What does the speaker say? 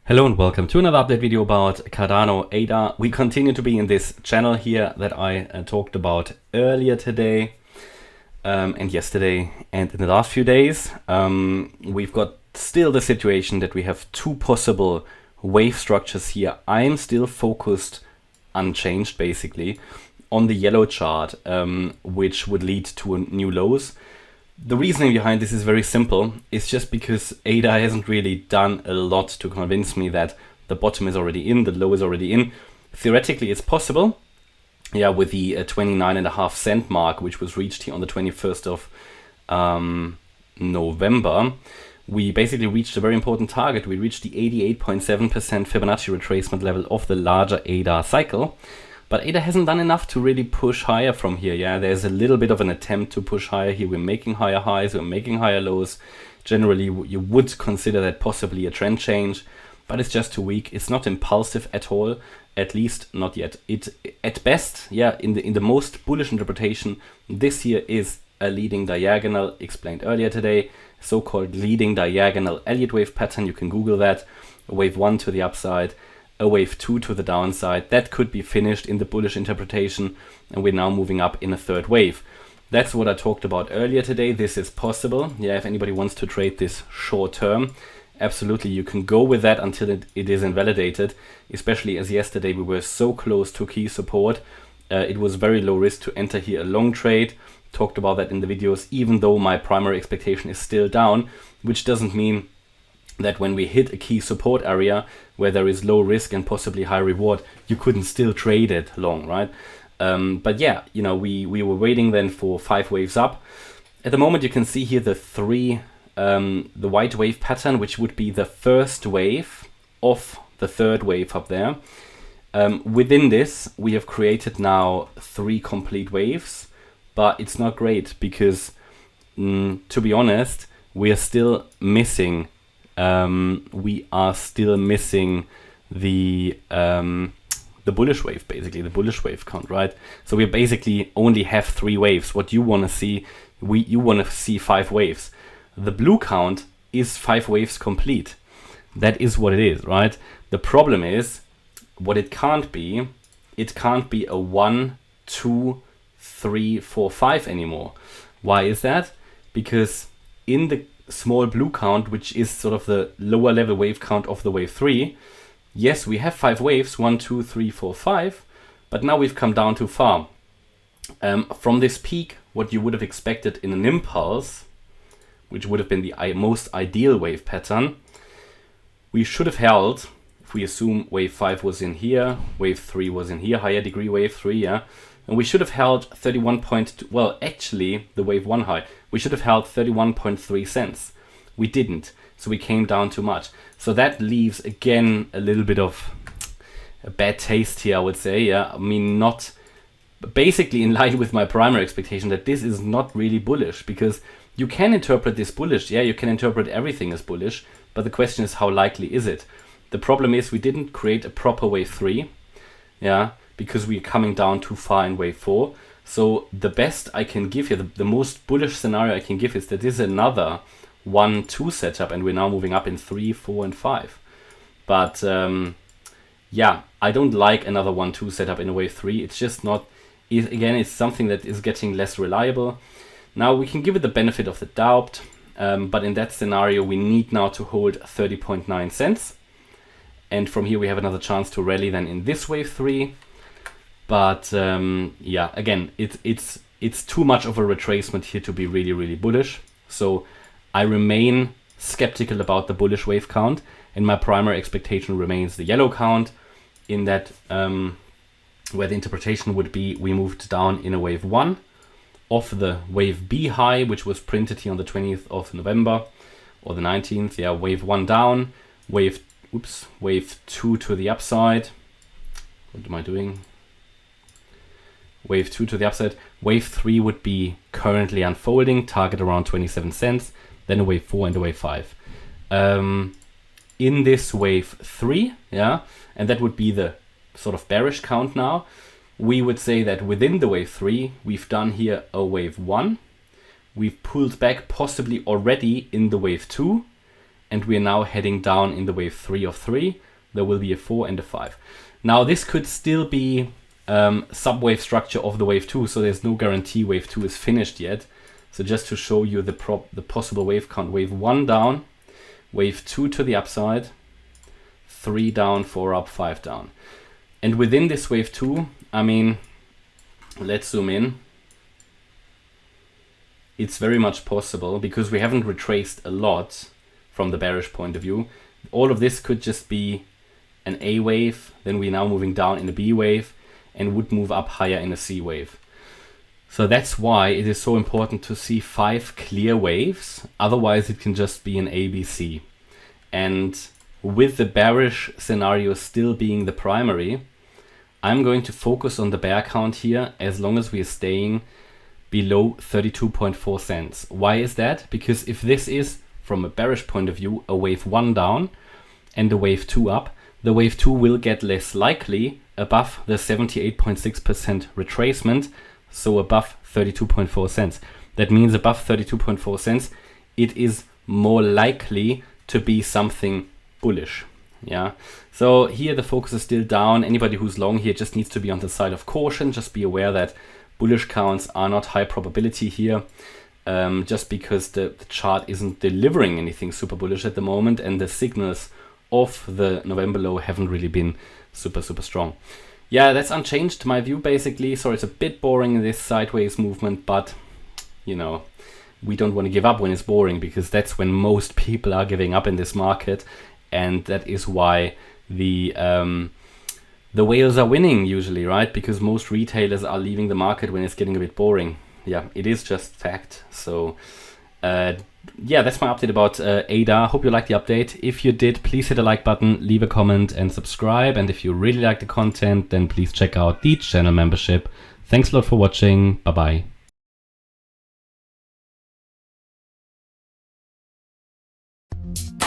Hello and welcome to another update video about Cardano ADA. We continue to be in this channel here that I talked about earlier today and yesterday and in the last few days. We've got still the situation that we have two possible wave structures here. I'm still focused, unchanged basically, on the yellow chart, which would lead to new lows. The reasoning behind this is very simple. It's just because ADA hasn't really done a lot to convince me that the bottom is already in, the low is already in. Theoretically, it's possible. Yeah, with the 29.5 cent mark, which was reached here on the 21st of November, we basically reached a very important target. We reached the 88.7% Fibonacci retracement level of the larger ADA cycle. But ADA hasn't done enough to really push higher from here. Yeah, there's a little bit of an attempt to push higher here. We're making higher highs, we're making higher lows. Generally, you would consider that possibly a trend change, but it's just too weak. It's not impulsive at all, at least not yet. It, at best, yeah, in the most bullish interpretation, this here is a leading diagonal, explained earlier today, so-called leading diagonal Elliott wave pattern. You can Google that. Wave 1 to the upside, a wave 2 to the downside. That could be finished in the bullish interpretation, and we're now moving up in a third wave. That's what I talked about earlier today. This is possible. Yeah, if anybody wants to trade this short term, absolutely, you can go with that until it is invalidated, especially as yesterday we were so close to key support. It was very low risk to enter here a long trade. Talked about that in the videos, even though my primary expectation is still down, which doesn't mean that when we hit a key support area where there is low risk and possibly high reward, you couldn't still trade it long, right? But yeah, you know, we were waiting then for 5 waves up. At the moment, you can see here the the white wave pattern, which would be the first wave of the third wave up there. Within this, we have created now 3 complete waves, but it's not great because, to be honest, we are still missing the bullish wave, basically the bullish wave count, right? So we basically only have 3 waves. What you want to see, you want to see 5 waves. The blue count is 5 waves complete. That is what it is, right? The problem is what it can't be a 1, 2, 3, 4, 5 anymore. Why is that? Because in the small blue count, which is sort of the lower level wave count of the wave 3, yes, we have 5 waves, 1, 2, 3, 4, 5, but now we've come down too far. From this peak, what you would have expected in an impulse, which would have been the most ideal wave pattern, we should have held, if we assume wave 5 was in here, wave 3 was in here, higher degree wave 3, yeah, and we should have held 31.2, well, actually, the wave 1 high, we should have held 31.3 cents. We didn't, so we came down too much. So that leaves, again, a little bit of a bad taste here, I would say, yeah. I mean, not basically in line with my primary expectation that this is not really bullish, because you can interpret this bullish, yeah, you can interpret everything as bullish, but the question is, how likely is it? The problem is we didn't create a proper wave 3, yeah, because we're coming down too far in wave 4. So the best I can give you, the most bullish scenario I can give is that this is another 1-2 setup, and we're now moving up in 3, 4, and 5. But yeah, I don't like another 1-2 setup in a wave 3. It's just not, again, it's something that is getting less reliable. Now we can give it the benefit of the doubt, but in that scenario we need now to hold 30.9 cents. And from here we have another chance to rally then in this wave 3. But yeah, again, it's too much of a retracement here to be really, really bullish. So I remain skeptical about the bullish wave count, and my primary expectation remains the yellow count, in that where the interpretation would be we moved down in a wave 1 of the wave B high, which was printed here on the 20th of November or the 19th. Yeah, wave 1 down, wave 2 to the upside. What am I doing? Wave 2 to the upside. Wave 3 would be currently unfolding, target around 27 cents. Then a wave 4 and a wave 5. In this wave 3, yeah, and that would be the sort of bearish count now, we would say that within the wave 3, we've done here a wave 1. We've pulled back possibly already in the wave 2, and we're now heading down in the wave 3 of 3. There will be a 4 and a 5. Now this could still be subwave structure of the wave 2, so there's no guarantee wave 2 is finished yet. So just to show you the possible wave count, wave 1 down, wave 2 to the upside, 3 down, 4 up, 5 down. And within this wave 2, I mean, let's zoom in. It's very much possible, because we haven't retraced a lot from the bearish point of view. All of this could just be an A wave, then we're now moving down in a B wave, and would move up higher in a C wave. So that's why it is so important to see 5 clear waves, otherwise it can just be an A, B, C. And with the bearish scenario still being the primary, I'm going to focus on the bear count here as long as we are staying below 32.4 cents. Why is that? Because if this is, from a bearish point of view, a wave 1 down and a wave 2 up, the wave 2 will get less likely above the 78.6% retracement, so above 32.4 cents. That means above 32.4 cents, it is more likely to be something bullish. Yeah. So here the focus is still down. Anybody who's long here just needs to be on the side of caution. Just be aware that bullish counts are not high probability here, just because the chart isn't delivering anything super bullish at the moment, and the signals of the November low haven't really been super strong. Yeah, that's unchanged, my view basically. So it's a bit boring, this sideways movement, but you know, we don't want to give up when it's boring, because that's when most people are giving up in this market, and that is why the whales are winning usually, right? Because most retailers are leaving the market when it's getting a bit boring. Yeah, it is just fact. So yeah, that's my update about ADA. Hope you liked the update. If you did, please hit the like button, leave a comment and subscribe. And if you really like the content, then please check out the channel membership. Thanks a lot for watching. Bye bye.